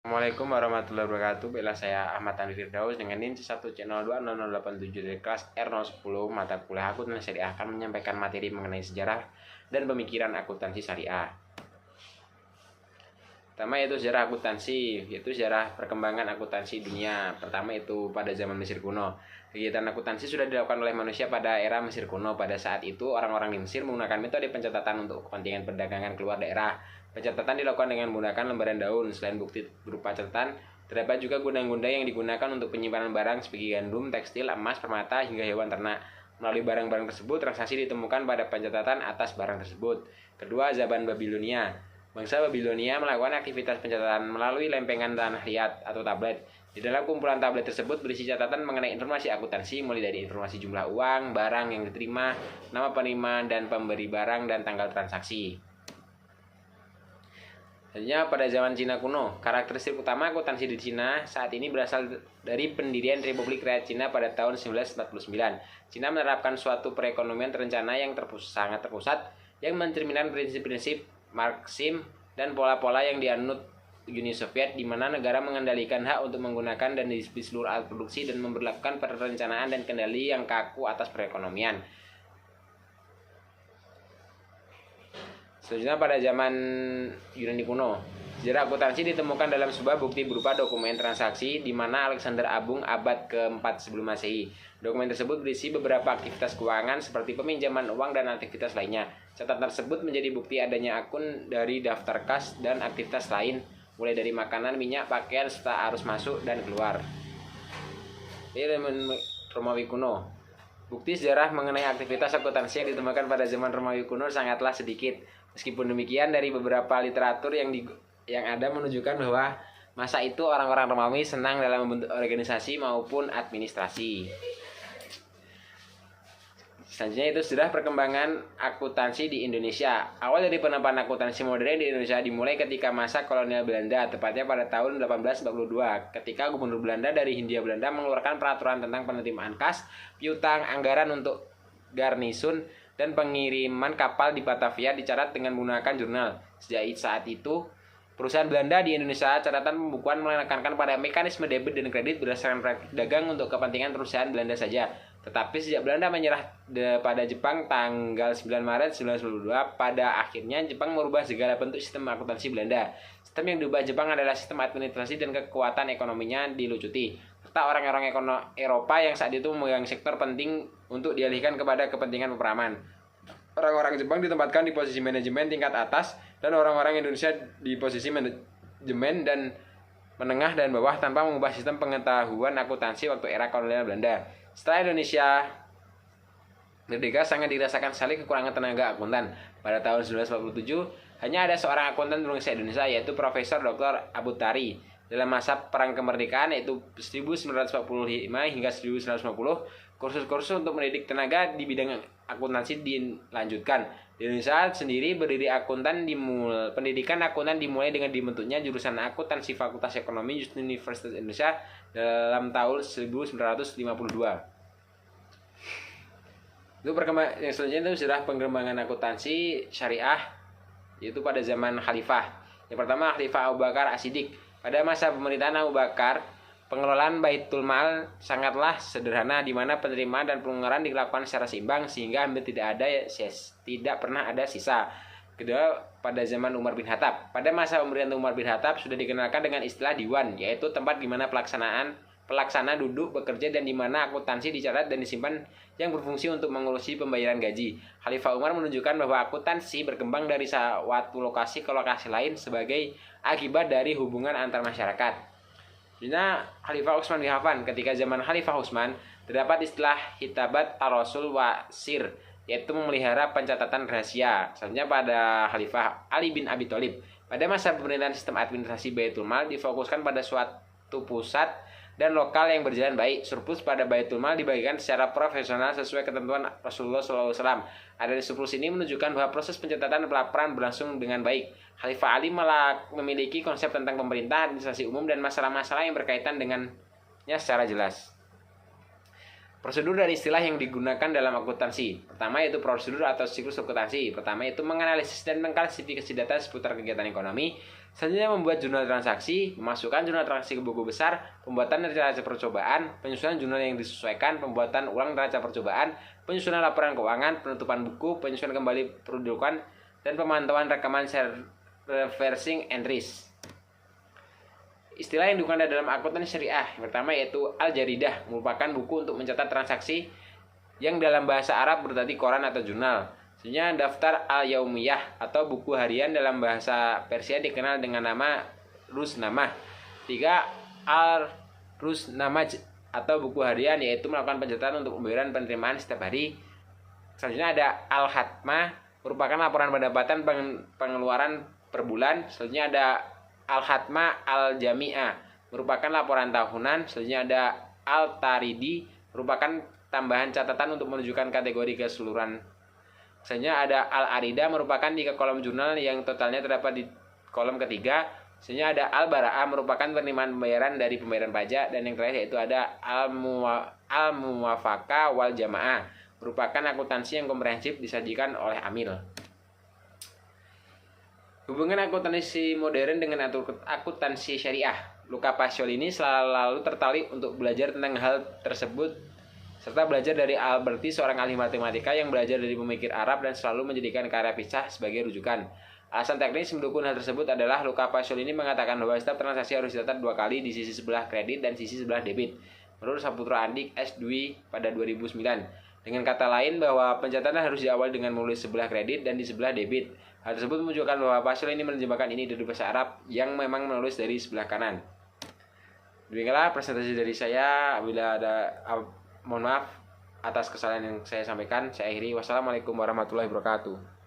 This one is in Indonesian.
Assalamualaikum warahmatullahi wabarakatuh. Bella saya Ahmad Tanri Firdaus dengan NIM 1C020087 dari kelas R010 mata kuliah akuntansi syariah akan menyampaikan materi mengenai sejarah dan pemikiran akuntansi syariah. Pertama yaitu sejarah akuntansi, yaitu sejarah perkembangan akuntansi dunia. Pertama itu pada zaman Mesir kuno. Kegiatan akuntansi sudah dilakukan oleh manusia pada era Mesir kuno. Pada saat itu orang-orang di Mesir menggunakan metode pencatatan untuk kepentingan perdagangan keluar daerah. Pencatatan dilakukan dengan menggunakan lembaran daun. Selain bukti berupa catatan, terdapat juga gudang-gudang yang digunakan untuk penyimpanan barang seperti gandum, tekstil, emas, permata, hingga hewan ternak. Melalui barang-barang tersebut, transaksi ditemukan pada pencatatan atas barang tersebut. Kedua, zaman Babilonia. Bangsa Babilonia melakukan aktivitas pencatatan melalui lempengan tanah liat atau tablet. Di dalam kumpulan tablet tersebut berisi catatan mengenai informasi akuntansi mulai dari informasi jumlah uang, barang yang diterima, nama penerima dan pemberi barang dan tanggal transaksi. Selanjutnya pada zaman Cina kuno, karakteristik utama akuntansi di Cina saat ini berasal dari pendirian Republik Rakyat Cina pada tahun 1949. Cina menerapkan suatu perekonomian terencana yang sangat terpusat yang mencerminkan prinsip-prinsip Marxisme dan pola-pola yang dianut Uni Soviet, di mana negara mengendalikan hak untuk menggunakan dan di seluruh alat produksi dan memperlakukan perencanaan dan kendali yang kaku atas perekonomian. Selanjutnya pada zaman Yunani kuno, sejarah akuntansi ditemukan dalam sebuah bukti berupa dokumen transaksi di mana Alexander Agung abad ke-4 sebelum Masehi. Dokumen tersebut berisi beberapa aktivitas keuangan seperti peminjaman uang dan aktivitas lainnya. Catatan tersebut menjadi bukti adanya akun dari daftar kas dan aktivitas lain, mulai dari makanan, minyak, pakaian, serta arus masuk dan keluar. Ini Romawi kuno. Bukti sejarah mengenai aktivitas akuntansi yang ditemukan pada zaman Romawi kuno sangatlah sedikit. Meskipun demikian, dari beberapa literatur yang ada menunjukkan bahwa masa itu orang-orang Romawi senang dalam membentuk organisasi maupun administrasi. Selanjutnya itu sejarah perkembangan akuntansi di Indonesia. Awal dari penampakan akuntansi modern di Indonesia dimulai ketika masa kolonial Belanda, tepatnya pada tahun 1842, ketika Gubernur Belanda dari Hindia Belanda mengeluarkan peraturan tentang penerimaan kas, piutang, anggaran untuk garnisun, dan pengiriman kapal di Batavia dicatat dengan menggunakan jurnal. Sejak saat itu, perusahaan Belanda di Indonesia catatan pembukuan menekankan pada mekanisme debit dan kredit berdasarkan praktik dagang untuk kepentingan perusahaan Belanda saja. Tetapi sejak Belanda menyerah pada Jepang tanggal 9 Maret 1992, pada akhirnya Jepang merubah segala bentuk sistem akuntansi Belanda. Sistem yang diubah Jepang adalah sistem administrasi dan kekuatan ekonominya dilucuti, serta orang-orang Eropa yang saat itu memegang sektor penting untuk dialihkan kepada kepentingan peperangan. Orang-orang Jepang ditempatkan di posisi manajemen tingkat atas dan orang-orang Indonesia di posisi manajemen dan menengah dan bawah tanpa mengubah sistem pengetahuan akuntansi waktu era kolonial Belanda. Setelah Indonesia merdeka, sangat dirasakan sekali kekurangan tenaga akuntan. Pada tahun 1947, hanya ada seorang akuntan berbangsa Indonesia, yaitu Profesor Dr. Abu Tari. Dalam masa perang kemerdekaan, yaitu 1945 hingga 1950, kursus-kursus untuk mendidik tenaga di bidang akuntansi dilanjutkan. Di Indonesia sendiri pendidikan akuntan dimulai dengan dibentuknya jurusan akuntansi Fakultas Ekonomi Universitas Indonesia dalam tahun 1952. Itu yang selanjutnya itu sejarah pengembangan akuntansi syariah, yaitu pada zaman Khalifah. Yang pertama, Khalifah Abu Bakar As-Siddiq. Pada masa pemerintahan Abu Bakar, pengelolaan Baitul Mal sangatlah sederhana, di mana penerimaan dan pengeluaran dilakukan secara seimbang sehingga hampir tidak pernah ada sisa. Kedua, pada zaman Umar bin Khattab. Pada masa pemerintahan Umar bin Khattab sudah dikenalkan dengan istilah diwan, yaitu tempat di mana pelaksana duduk bekerja dan di mana akuntansi dicatat dan disimpan yang berfungsi untuk mengurusi pembayaran gaji. Khalifah Umar menunjukkan bahwa akuntansi berkembang dari suatu lokasi ke lokasi lain sebagai akibat dari hubungan antar masyarakat. Dina Khalifah Utsman bin Affan. Ketika zaman Khalifah Utsman, terdapat istilah hitabat ar-rasul wa sir, yaitu memelihara pencatatan rahasia. Selanjutnya pada Khalifah Ali bin Abi Thalib. Pada masa pemerintahan sistem administrasi Baitul Mal difokuskan pada suatu pusat dan lokal yang berjalan baik. Surplus pada Baitul Mal dibagikan secara profesional sesuai ketentuan Rasulullah SAW. Adanya surplus ini menunjukkan bahwa proses pencatatan pelaporan berlangsung dengan baik. Khalifah Ali memiliki konsep tentang pemerintah, administrasi umum, dan masalah-masalah yang berkaitan dengannya secara jelas. Prosedur dan istilah yang digunakan dalam akuntansi. Pertama yaitu prosedur atau siklus akuntansi. Pertama yaitu menganalisis dan mengklasifikasi data seputar kegiatan ekonomi. Selanjutnya membuat jurnal transaksi, memasukkan jurnal transaksi ke buku besar, pembuatan neraca percobaan, penyusunan jurnal yang disesuaikan, pembuatan ulang neraca percobaan, penyusunan laporan keuangan, penutupan buku, penyusunan kembali pendudukan, dan pemantauan rekaman reversing entries. Istilah yang digunakan dalam akuntansi syariah yang pertama yaitu Al-Jaridah, merupakan buku untuk mencatat transaksi yang dalam bahasa Arab berarti koran atau jurnal. Selanjutnya daftar Al-Yaumiyah atau buku harian dalam bahasa Persia dikenal dengan nama Rusnamah. 3. Al-Rusnamaj atau buku harian yaitu melakukan pencatatan untuk pembayaran penerimaan setiap hari. Selanjutnya ada Al-Hatmah, merupakan laporan pendapatan pengeluaran per bulan. Selanjutnya ada Al-Hatmah Al-Jami'ah, merupakan laporan tahunan. Selanjutnya ada Al-Taridi, merupakan tambahan catatan untuk menunjukkan kategori keseluruhan. Selanjutnya ada Al-Arida, merupakan 3 kolom jurnal yang totalnya terdapat di kolom ketiga. Selanjutnya ada Al-Bara'ah, merupakan penerimaan pembayaran dari pembayaran pajak. Dan yang terakhir yaitu ada Al-Muwafaqah wal Jamaah, merupakan akuntansi yang komprehensif disajikan oleh Amil. Hubungan akuntansi modern dengan akuntansi syariah. Luca Paciolini selalu tertarik untuk belajar tentang hal tersebut serta belajar dari Alberti, seorang ahli matematika yang belajar dari pemikir Arab dan selalu menjadikan karya Pisah sebagai rujukan. Alasan teknis mendukung hal tersebut adalah Luca Paciolini mengatakan bahwa setiap transaksi harus dicatat 2 kali di sisi sebelah kredit dan sisi sebelah debit. Menurut Saputra Andik S. Dwi pada 2009. Dengan kata lain bahwa pencatatan harus diawali dengan menulis sebelah kredit dan di sebelah debit. Hal tersebut menunjukkan bahwa Paciolini menerjemahkan ini dari bahasa Arab yang memang menulis dari sebelah kanan. Demikianlah presentasi dari saya. Bila ada mohon maaf atas kesalahan yang saya sampaikan. Saya akhiri. Wassalamualaikum warahmatullahi wabarakatuh.